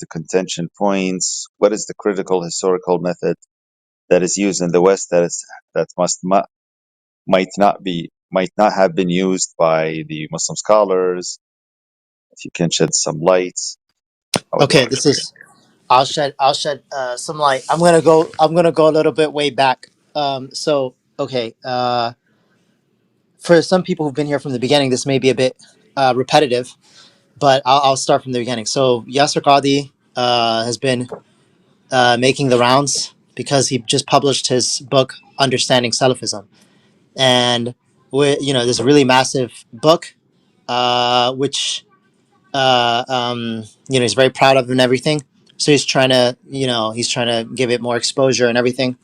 the contention points? What is the critical historical method that is used in the West that might not have been used by the Muslim scholars? If you can shed some light, I would Okay, love this to. is I'll shed some light. I'm gonna go a little bit way back. So okay, for some people who've been here from the beginning, this may be a bit repetitive, but I'll start from the beginning. So Yasir Qadhi has been making the rounds because he just published his book Understanding Salafism, and this really massive book, which he's very proud of and everything. So he's trying to give it more exposure and everything.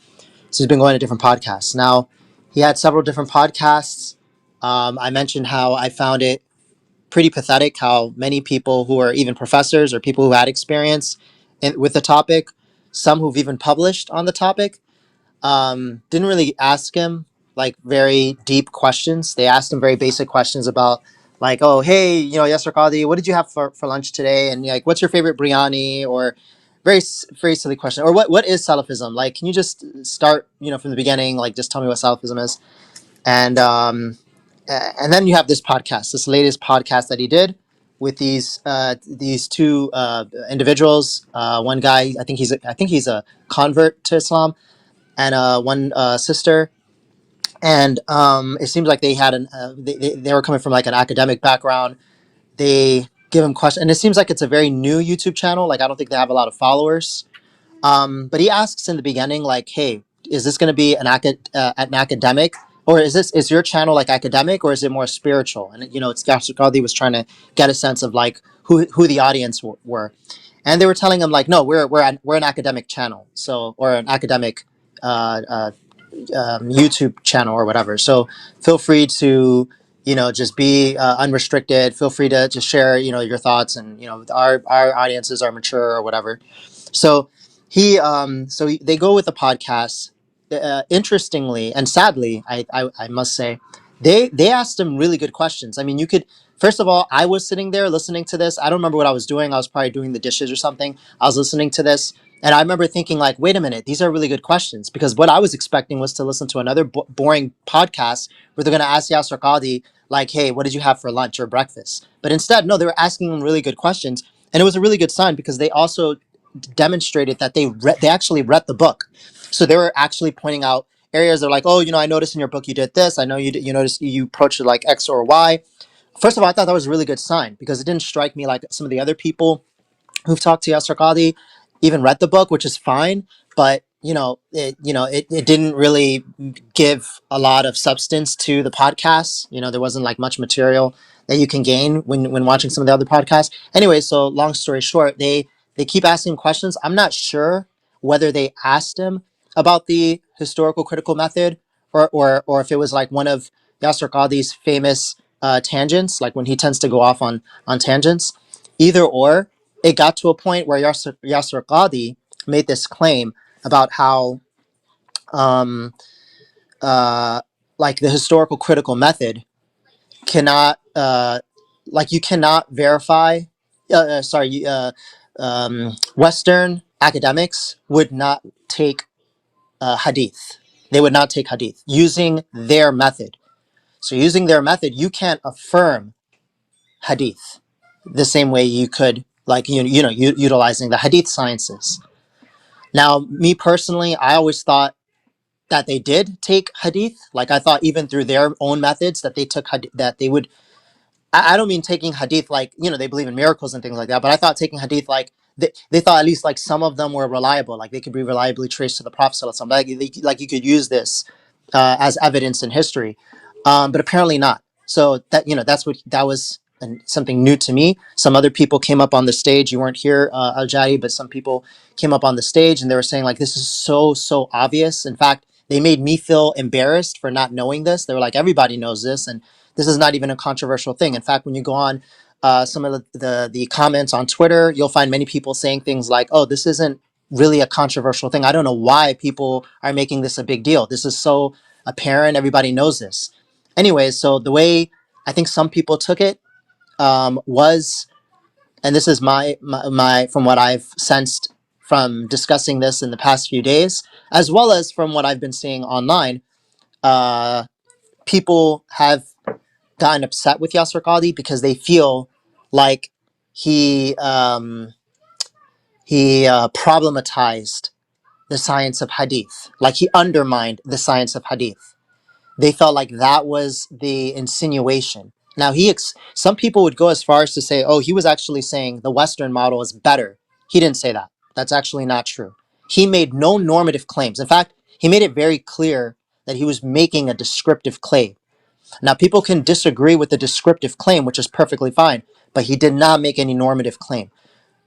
So he's been going to different podcasts. Now, he had several different podcasts. I mentioned how I found it pretty pathetic how many people who are even professors or people who had experience with the topic, some who've even published on the topic, didn't really ask him like very deep questions. They asked him very basic questions about like, oh, hey, Yasir Qadhi, what did you have for lunch today? And like, what's your favorite biryani? Or very silly question. Or what is Salafism? Like, can you just start, from the beginning? Like, just tell me what Salafism is. And and then you have this podcast, this latest podcast that he did with these two individuals. One guy, I think he's a convert to Islam, and one sister. And it seems like they were coming from like an academic background. They give him questions, and it seems like it's a very new YouTube channel. Like I don't think they have a lot of followers. But he asks in the beginning, like, "Hey, is this going to be an academic, or is your channel like academic, or is it more spiritual?" And it's Yasir Qadhi was trying to get a sense of like who the audience were, and they were telling him like, "No, we're an academic channel, so or an academic uh, YouTube channel or whatever. So feel free to just be unrestricted. Feel free to just share your thoughts, and our audiences are mature or whatever." So they go with the podcast. Interestingly and sadly, I must say, they asked him really good questions. I mean, you could. First of all, I was sitting there listening to this. I don't remember what I was doing. I was probably doing the dishes or something. I was listening to this, and I remember thinking, like, wait a minute, these are really good questions. Because what I was expecting was to listen to another boring podcast where they're going to ask Yasir Qadhi, like, hey, what did you have for lunch or breakfast? But instead, no, they were asking him really good questions. And it was a really good sign because they also demonstrated that they actually read the book. So they were actually pointing out areas. They're like, oh, I noticed in your book you did this. I know you noticed you approached it like X or Y. First of all, I thought that was a really good sign because it didn't strike me like some of the other people who've talked to Yasir Qadhi even read the book, which is fine. But it didn't really give a lot of substance to the podcast. There wasn't like much material that you can gain when watching some of the other podcasts. Anyway, so long story short, they keep asking questions. I'm not sure whether they asked him about the historical critical method or if it was like one of Yasir Qadhi's famous tangents, like when he tends to go off on tangents. Either or, it got to a point where Yasir Qadhi made this claim about how um, uh, like the historical critical method cannot like you cannot verify Western academics would not take hadith. They would not take hadith using their method. So using their method, you can't affirm hadith the same way you could like utilizing the hadith sciences. Now, me personally, I always thought that they did take hadith. Like I thought even through their own methods that they took that they would. I don't mean taking hadith like they believe in miracles and things like that, but I thought taking hadith like they thought at least like some of them were reliable, like they could be reliably traced to the Prophet sallallahu alaihi wasallam. Like you could use this as evidence in history, but apparently not. So that was something new to me. Some other people came up on the stage. You weren't here, Al Jadi, but some people came up on the stage and they were saying like this is so obvious. In fact, they made me feel embarrassed for not knowing this. They were like everybody knows this, and this is not even a controversial thing. In fact, when you go on some of the comments on Twitter, you'll find many people saying things like, "Oh, this isn't really a controversial thing. I don't know why people are making this a big deal. This is so apparent. Everybody knows this." Anyways, so the way I think some people took it was and this is my from what I've sensed from discussing this in the past few days, as well as from what I've been seeing online. Uh, People have gotten upset with Yasir Qadhi because they feel like he problematized the science of hadith, like he undermined the science of hadith. They felt like that was the insinuation. Now some people would go as far as to say, "Oh, he was actually saying the Western model is better." He didn't say that. That's actually not true. He made no normative claims. In fact, he made it very clear that he was making a descriptive claim. Now, people can disagree with the descriptive claim, which is perfectly fine, but he did not make any normative claim.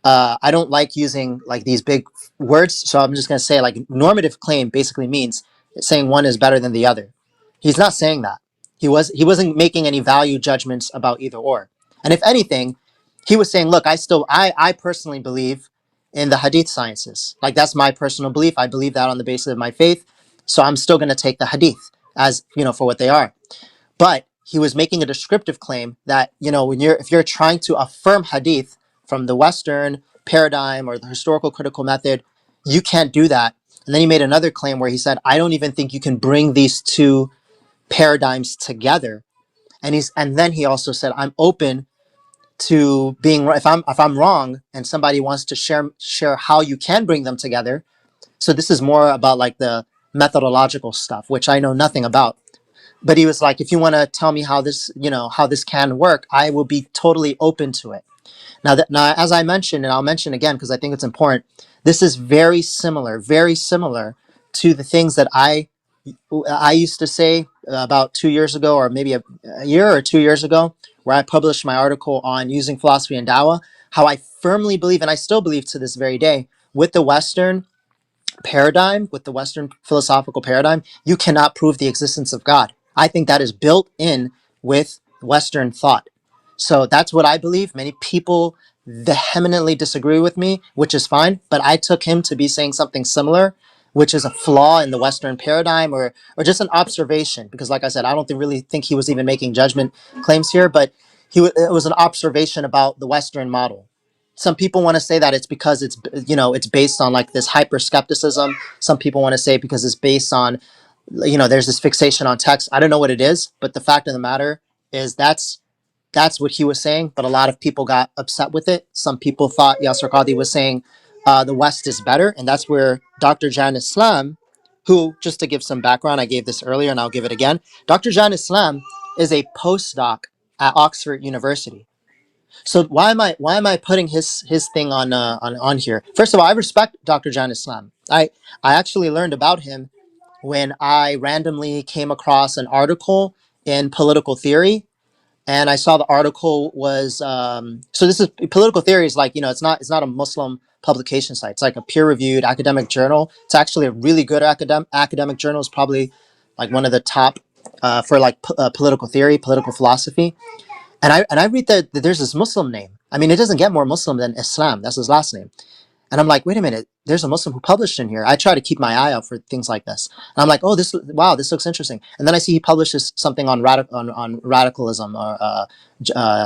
I don't like using like these big words, so I'm just going to say like normative claim basically means saying one is better than the other. He's not saying that. He wasn't making any value judgments about either or. And if anything, he was saying, look, I personally believe in the hadith sciences. Like that's my personal belief. I believe that on the basis of my faith. So I'm still going to take the hadith as, for what they are. But he was making a descriptive claim that, if you're trying to affirm hadith from the Western paradigm or the historical critical method, you can't do that. And then he made another claim where he said, I don't even think you can bring these two paradigms together. And then he also said, I'm open to being, if I'm wrong and somebody wants to share how you can bring them together. So this is more about like the methodological stuff, which I know nothing about. But he was like, if you want to tell me how this can work, I will be totally open to it. Now, as I mentioned, and I'll mention again because I think it's important, this is very similar to the things that I used to say about 2 years ago, or maybe a year or 2 years ago, where I published my article on using philosophy and Dawah. How I firmly believe, and I still believe to this very day, with the Western paradigm, with the Western philosophical paradigm, you cannot prove the existence of God. I think that is built in with Western thought. So that's what I believe. Many people vehemently disagree with me, which is fine, but I took him to be saying something similar, which is a flaw in the Western paradigm, or just an observation. Because, like I said, I don't really think he was even making judgment claims here, but it was an observation about the Western model. Some people want to say that it's because it's based on like this hyper skepticism. Some people want to say because it's based on, there's this fixation on text. I don't know what it is, but the fact of the matter is that's what he was saying. But a lot of people got upset with it. Some people thought Yasir Qadhi was saying the West is better, and that's where Dr. Jan Islam, who, just to give some background, I gave this earlier and I'll give it again. Dr. Jan Islam is a postdoc at Oxford University. So why am I putting his thing on here? First of all, I respect Dr. Jan Islam. I actually learned about him when I randomly came across an article in Political Theory, and I saw the article was so this is Political Theory is like, it's not a Muslim publication site. It's like a peer reviewed academic journal. It's actually a really good academic journal. It's probably like one of the top for like political theory, political philosophy. And I read that there's this Muslim name. I mean, it doesn't get more Muslim than Islam. That's his last name. And I'm like, wait a minute, there's a Muslim who published in here. I try to keep my eye out for things like this. And I'm like, oh, wow, this looks interesting. And then I see he publishes something on radicalism, or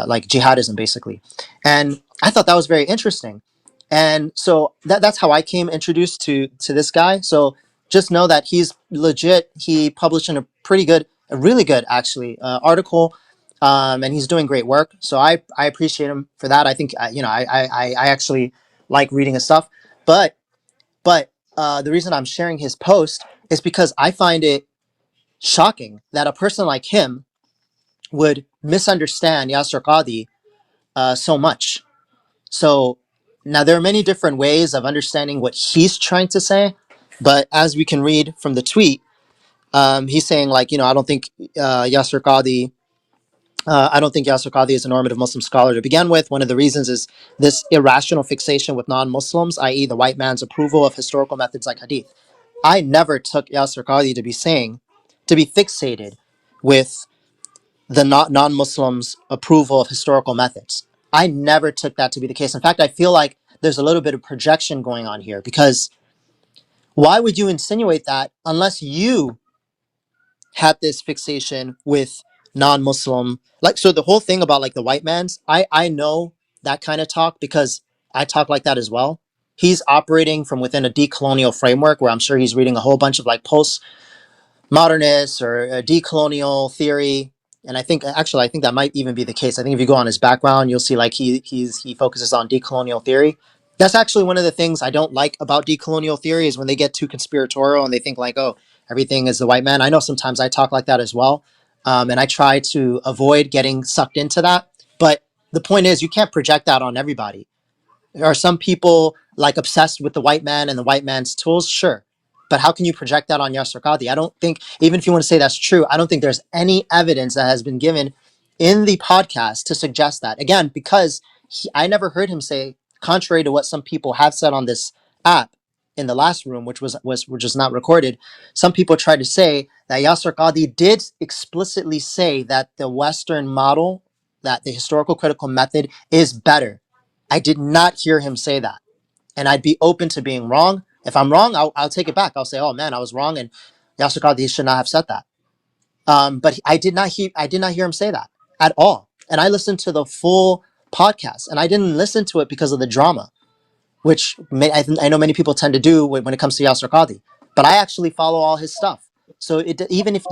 like jihadism, basically. And I thought that was very interesting. And so that's how I came introduced to this guy. So just know that he's legit. He published in a really good actually article, and he's doing great work. So I appreciate him for that. I think I actually like reading his stuff. But the reason I'm sharing his post is because I find it shocking that a person like him would misunderstand Yasir Qadhi so much. So now there are many different ways of understanding what he's trying to say, but as we can read from the tweet, he's saying like, I don't think Yasir Qadhi I don't think Yasir Qadhi is a normative Muslim scholar to begin with. One of the reasons is this irrational fixation with non-Muslims, i.e., the white man's approval of historical methods like hadith. I never took Yasir Qadhi to be fixated with the non-Muslims' approval of historical methods. I never took that to be the case. In fact, I feel like there's a little bit of projection going on here, because why would you insinuate that unless you had this fixation with non-Muslim, like, so the whole thing about like the white man's, I know that kind of talk because I talk like that as well. He's operating from within a decolonial framework where I'm sure he's reading a whole bunch of like modernist or decolonial theory. And I think actually I think that might even be the case. I think if you go on his background, you'll see like he focuses on decolonial theory. That's actually one of the things I don't like about decolonial theory is when they get too conspiratorial and they think like, oh, everything is the white man. I know sometimes I talk like that as well, and I try to avoid getting sucked into that. But the point is, you can't project that on everybody. Are some people like obsessed with the white man and the white man's tools? Sure. But how can you project that on Yasir Qadhi? I don't think, even if you want to say that's true, I don't think there's any evidence that has been given in the podcast to suggest that. Again, because I never heard him say, contrary to what some people have said on this app in the last room, which was not recorded, some people tried to say that Yasir Qadhi did explicitly say that the Western model, that the historical critical method is better. I did not hear him say that. And I'd be open to being wrong. If I'm wrong, I'll take it back. I'll say, oh man, I was wrong. And Yasir Qadhi should not have said that. But I did not hear him say that at all. And I listened to the full podcast and I didn't listen to it because of the drama, which I know many people tend to do when it comes to Yasir Qadhi. But I actually follow all his stuff. So even if,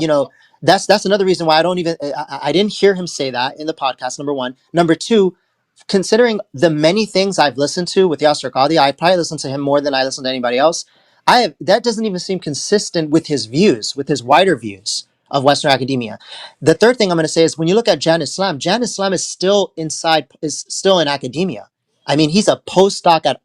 that's another reason why I don't even, I didn't hear him say that in the podcast, number one. Number two, considering the many things I've listened to with Yasir Qadhi, I probably listen to him more than I listen to anybody else. That doesn't even seem consistent with his views, with his wider views of Western academia. The third thing I'm going to say is when you look at Jan Islam is still in academia. I mean, he's a postdoc at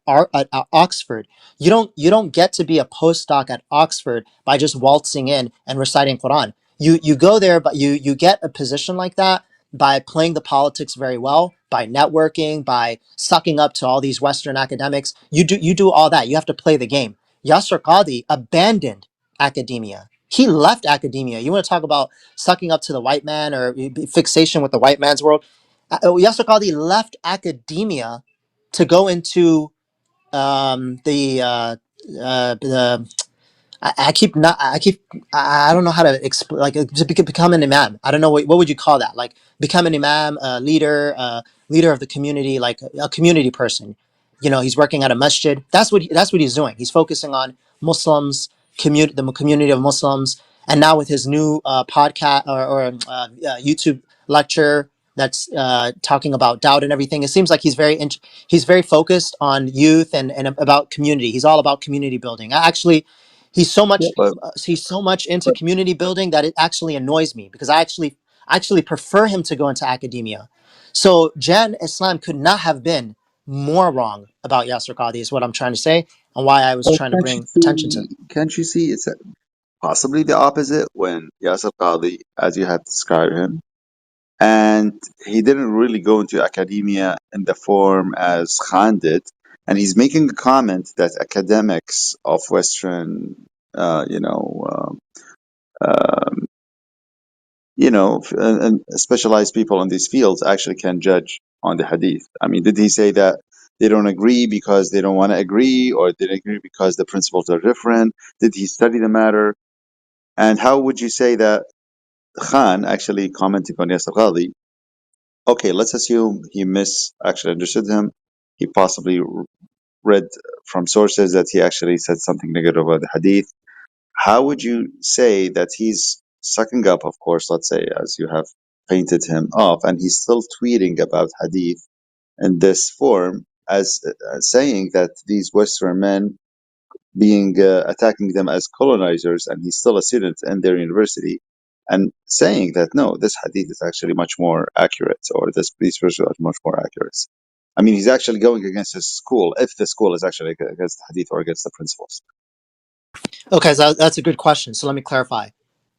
Oxford. You don't get to be a postdoc at Oxford by just waltzing in and reciting Quran. You go there, but you get a position like that by playing the politics very well, by networking, by sucking up to all these Western academics. You do all that. You have to play the game. Yasir Qadhi abandoned academia. He left academia. You want to talk about sucking up to the white man or fixation with the white man's world? Yasir Qadhi left academia to go into the I keep not. I keep. I don't know how to explain. Like to become an imam. I don't know what would you call that. Like become an imam, a leader, leader of the community, like a community person. He's working at a masjid. That's what he's doing. He's focusing on Muslims, the community of Muslims, and now with his new podcast or YouTube lecture that's talking about doubt and everything. It seems like he's very focused on youth and about community. He's all about community building. Actually, he's so Yeah, much he's so much into but community building that it actually annoys me because I actually prefer him to go into academia. So Jan Islam could not have been more wrong about Yasir Qadhi is what I'm trying to say and why I was but trying to can't you bring attention to. see? Can't you see? It's possibly the opposite when Yasir Qadhi, as you have described him, and he didn't really go into academia in the form as Khan did, and he's making a comment that academics of Western, uh, you know, um, and specialized people in these fields actually can judge on the hadith. I mean, did he say that they don't agree because they don't want to agree, or did they agree because the principles are different? Did he study the matter? And how would you say that Khan actually commenting on Yasir Qadhi? Okay, let's assume he actually understood him. He possibly read from sources that he actually said something negative about the hadith. How would you say that he's sucking up, of course, let's say, as you have painted him off, and he's still tweeting about hadith in this form as saying that these Western men being attacking them as colonizers, and he's still a student in their university, and saying that no, this hadith is actually much more accurate, or these verses are much more accurate. I mean, he's actually going against his school, if the school is actually against the hadith or against the principles. Okay, so that's a good question. So let me clarify.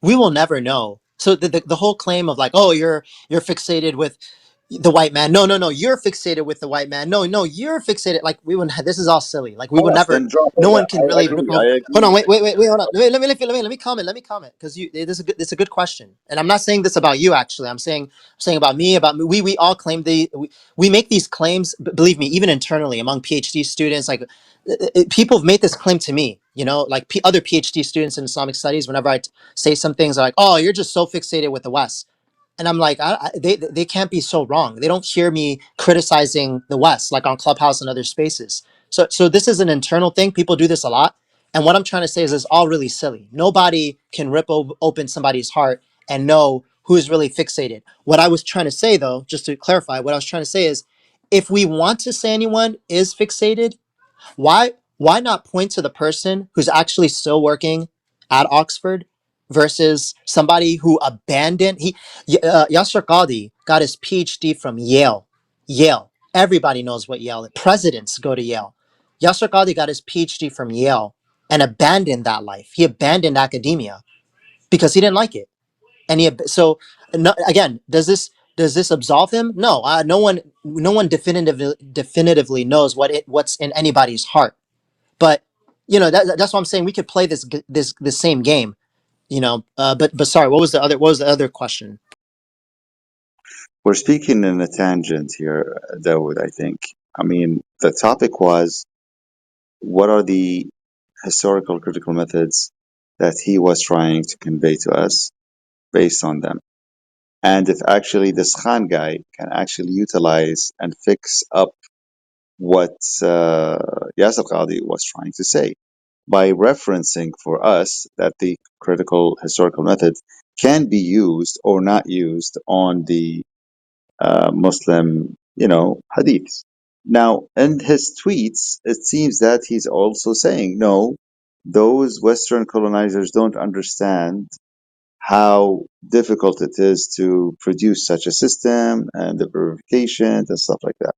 We will never know. So the whole claim of like, oh, you're fixated with the white man. No, no, no, you're fixated with the white man. No, no, you're fixated. Like we would. This is all silly. Like we would Yes, never. then drop No all one that. can really. I Hold on. agree. Wait. Hold on. Wait, let me comment. Let me comment because you. This is a good. It's a good question. And I'm not saying this about you. Actually, I'm saying about me. About me. We all claim we make these claims. Believe me, even internally among PhD students, like people have made this claim to me, like other PhD students in Islamic studies, whenever say some things like, oh, you're just so fixated with the West. And I'm like, they can't be so wrong. They don't hear me criticizing the West, like on Clubhouse and other spaces. So this is an internal thing. People do this a lot. And what I'm trying to say is it's all really silly. Nobody can rip open somebody's heart and know who is really fixated. What I was trying to say, though, just to clarify, what I was trying to say is if we want to say anyone is fixated, why not point to the person who's actually still working at Oxford versus somebody who abandoned Yasir Qadhi got his PhD from Yale. Yale. Everybody knows what Yale is. Presidents go to Yale. Yasir Qadhi got his PhD from Yale and abandoned that life. He abandoned academia because he didn't like it. And so no, again, does this absolve him? No, no one definitively knows what's in anybody's heart. But that's what I'm saying. We could play this same game. But sorry, what was the other question? We're speaking in a tangent here, Dawood, I think. I mean, the topic was what are the historical critical methods that he was trying to convey to us based on them. And if actually this Khan guy can actually utilize and fix up what Yasir Qadhi was trying to say by referencing for us that the critical historical method can be used or not used on the Muslim, hadiths. Now, in his tweets, it seems that he's also saying, no, those Western colonizers don't understand how difficult it is to produce such a system and the verifications and stuff like that.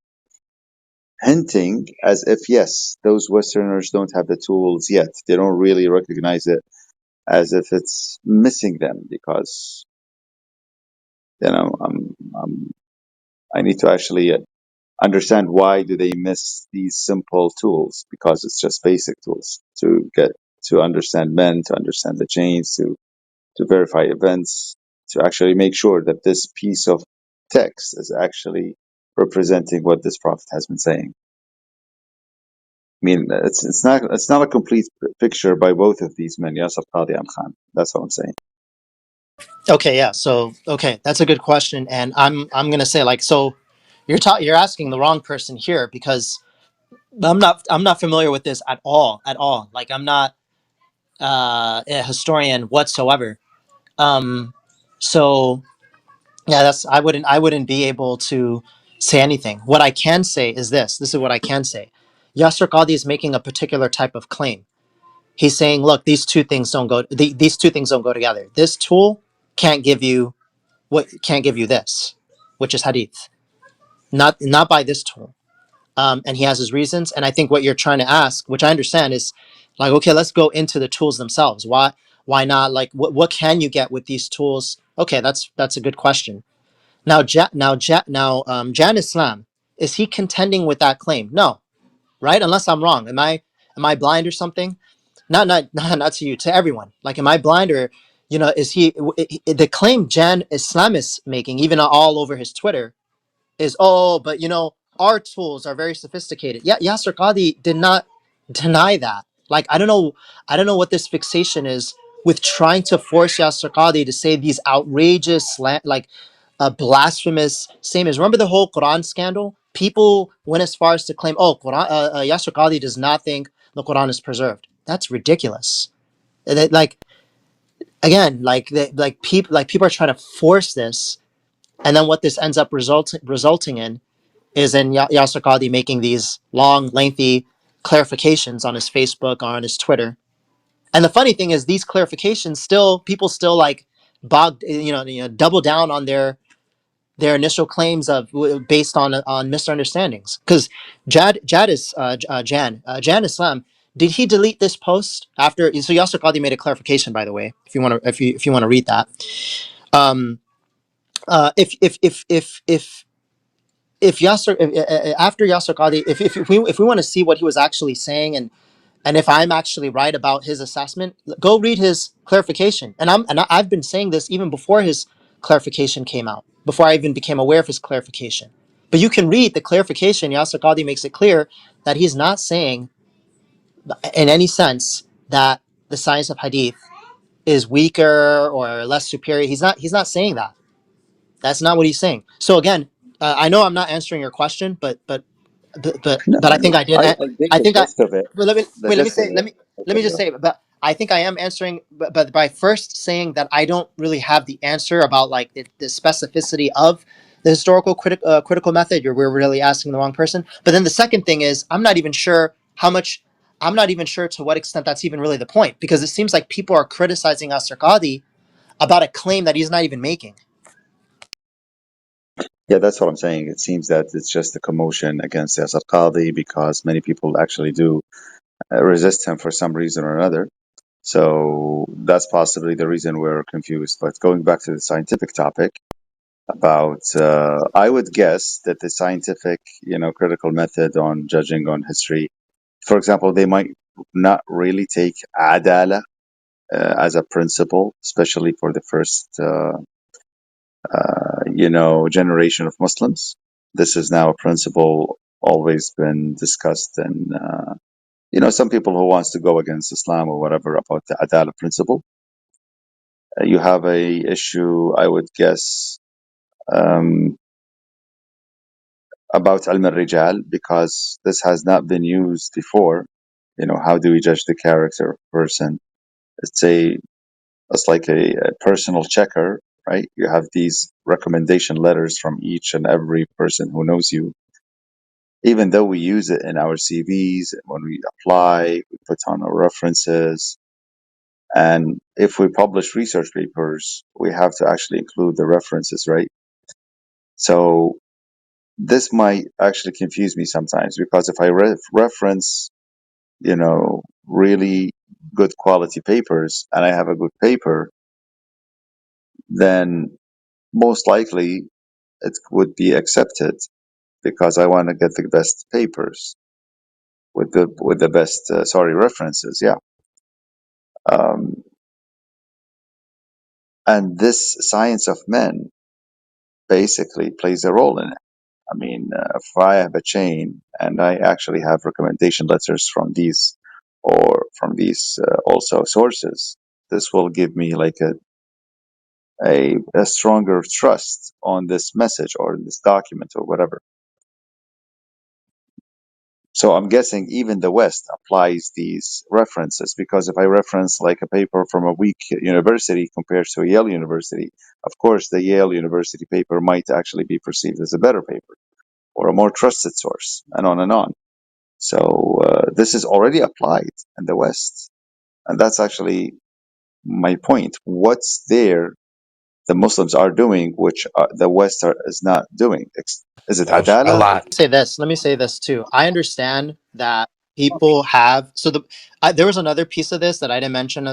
Hinting as if, yes, those Westerners don't have the tools yet. They don't really recognize it as if it's missing them because, I need to actually understand why do they miss these simple tools because it's just basic tools to get to understand men, to understand the chains, to verify events, to actually make sure that this piece of text is actually representing what this prophet has been saying. I mean, it's not a complete picture by both of these men, Yasir Qadhi and Khan. That's what I'm saying. Okay, yeah. So okay, that's a good question, and I'm gonna say like so. You're asking the wrong person here because I'm not familiar with this at all. Like I'm not a historian whatsoever. Um, so yeah, I wouldn't be able to say anything. What I can say is this. This is what I can say. Yasir Qadhi is making a particular type of claim. He's saying, look, these two things don't go together. This tool can't give you can't give you this, which is hadith. Not by this tool. And he has his reasons. And I think what you're trying to ask, which I understand, is like, okay, let's go into the tools themselves. Why not? Like, what can you get with these tools? Okay, that's a good question. Jan Islam, is he contending with that claim? No, right? Unless I'm wrong. Am I blind or something? Not to you, to everyone. Like, am I blind or is the claim Jan Islam is making, even all over his Twitter, is but our tools are very sophisticated. Yeah, Yasir Qadhi did not deny that. Like I don't know what this fixation is with trying to force Yasir Qadhi to say these outrageous blasphemous statements. Remember the whole Quran scandal? People went as far as to claim, Quran, Yasir Qadhi does not think the Quran is preserved. That's ridiculous. Like again, people are trying to force this, and then what this ends up resulting in is in Yasir Qadhi making these long, lengthy clarifications on his Facebook or on his Twitter. And the funny thing is, these clarifications people still like double down on their initial claims of based on misunderstandings. Because Jan Islam, did he delete this post after? So Yasir Qadhi made a clarification, by the way, if you want to read that. Um, if Yasser after Yasser Qadhi, if we want to see what he was actually saying and if I'm actually right about his assessment, go read his clarification. I've been saying this even before his clarification came out, before I even became aware of his clarification. But you can read the clarification. Yasser Qadhi makes it clear that he's not saying in any sense that the science of hadith is weaker or less superior. He's not saying that. That's not what he's saying. So again, I know I'm not answering your question, No, but I think I did. I think I the think I. gist of it, But let me the wait. Let me gist of say. it. Let me Okay, just say. But I think I am answering. But by first saying that I don't really have the answer about like the specificity of the historical critical method. We're really asking the wrong person. But then the second thing is I'm not even sure how much. I'm not even sure to what extent that's even really the point, because it seems like people are criticizing Asr Qadi about a claim that he's not even making. yeah, that's what I'm saying. It seems that it's just a commotion against Yasir Qadhi because many people actually do resist him for some reason or another. So that's possibly the reason we're confused. But going back to the scientific topic about, I would guess that the scientific, critical method on judging on history, for example, they might not really take adala as a principle, especially for the first, generation of Muslims. This is now a principle always been discussed, and some people who wants to go against Islam or whatever about the adala principle. You have a issue, I would guess, um, about al rijal because this has not been used before. How do we judge the character of a person? It's a it's like a personal checker, right? You have these recommendation letters from each and every person who knows you. Even though we use it in our CVs, when we apply, we put on our references. And if we publish research papers, we have to actually include the references, right? So this might actually confuse me sometimes because if I reference, really good quality papers and I have a good paper, then most likely it would be accepted because I want to get the best papers with the best references. Yeah. Um, and this science of men basically plays a role in it. I mean, if I have a chain and I actually have recommendation letters from these or from these also sources, this will give me like a stronger trust on this message or this document or whatever. So I'm guessing even the West applies these references because if I reference like a paper from a weak university compared to Yale University, of course the Yale University paper might actually be perceived as a better paper or a more trusted source, and on and on. So this is already applied in the West, and that's actually my point. What's there the Muslims are doing, which the West is not doing? Is it A adala? lot. Say this. Let me say this too. I understand that people have. There was another piece of this that I didn't mention,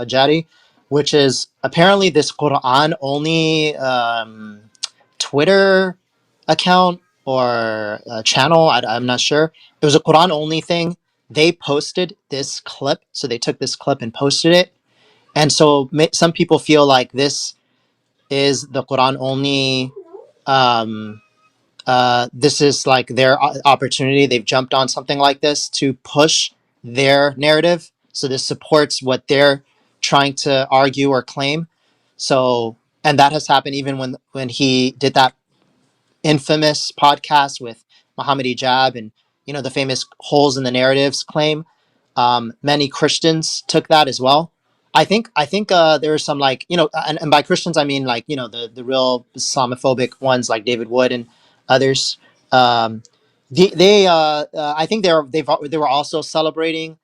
Ajadi, which is apparently this Quran only Twitter account or channel. I'm not sure. It was a Quran only thing. They posted this clip, so they took this clip and posted it, and so some people feel like this is the Quran only. Um, this is like their opportunity. They've jumped on something like this to push their narrative. So this supports what they're trying to argue or claim. So, and that has happened even when he did that infamous podcast with Muhammad Ijab and the famous holes in the narratives claim. Many Christians took that as well. I think there are some like and by Christians I mean like the real Islamophobic ones like David Wood and others. Um, I think they were also celebrating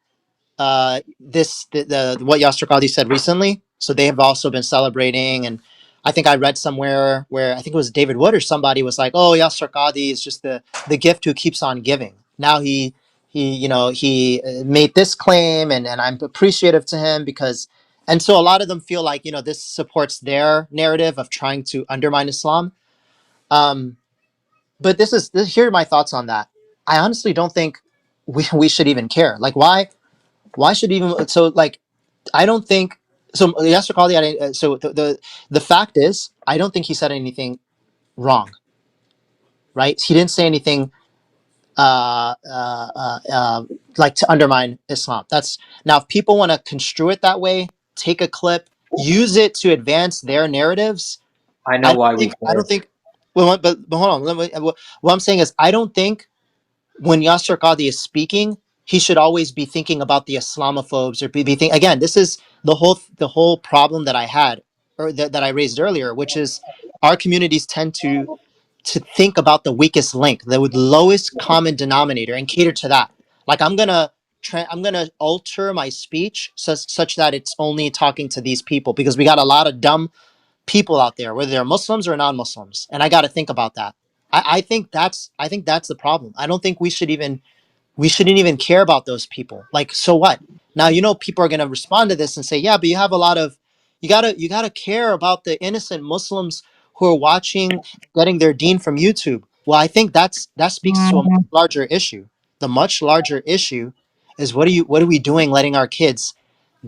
the what Yasir Qadhi said recently. So they have also been celebrating, and I think I read somewhere where I think it was David Wood or somebody was like, "Oh, Yasir Qadhi is just the gift who keeps on giving." Now he made this claim, and I'm appreciative to him because, and so a lot of them feel like this supports their narrative of trying to undermine Islam. Um, but here are my thoughts on that. I honestly don't think we should even care. Like why should even so like I don't think so. Yasser Qadhi, so the fact is, I don't think he said anything wrong. Right? He didn't say anything like to undermine Islam. That's now if people want to construe it that way, take a clip, use it to advance their narratives. I I know don't why we think. I don't care. think. Well, but hold on. What I'm saying is, I don't think when Yasir Qadhi is speaking, he should always be thinking about the Islamophobes or be think again. This is the whole problem that I had or that I raised earlier, which is our communities tend to think about the weakest link, the lowest common denominator, and cater to that. Like I'm gonna alter my speech such that it's only talking to these people because we got a lot of dumb people out there, whether they're Muslims or non-Muslims, and I got to think about that. I think that's the problem. I don't think we shouldn't even care about those people. Like, so what? Now people are gonna respond to this and say, yeah, but you have a lot of you gotta care about the innocent Muslims who are watching, getting their deen from YouTube. Well, I think that speaks to a much larger issue. The much larger issue is what are we doing letting our kids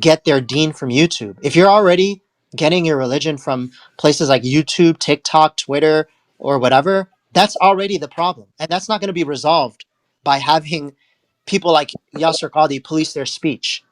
get their deen from YouTube? If you're already getting your religion from places like YouTube, TikTok, Twitter, or whatever, that's already the problem. And that's not going to be resolved by having people like Yasser Qadhi police their speech.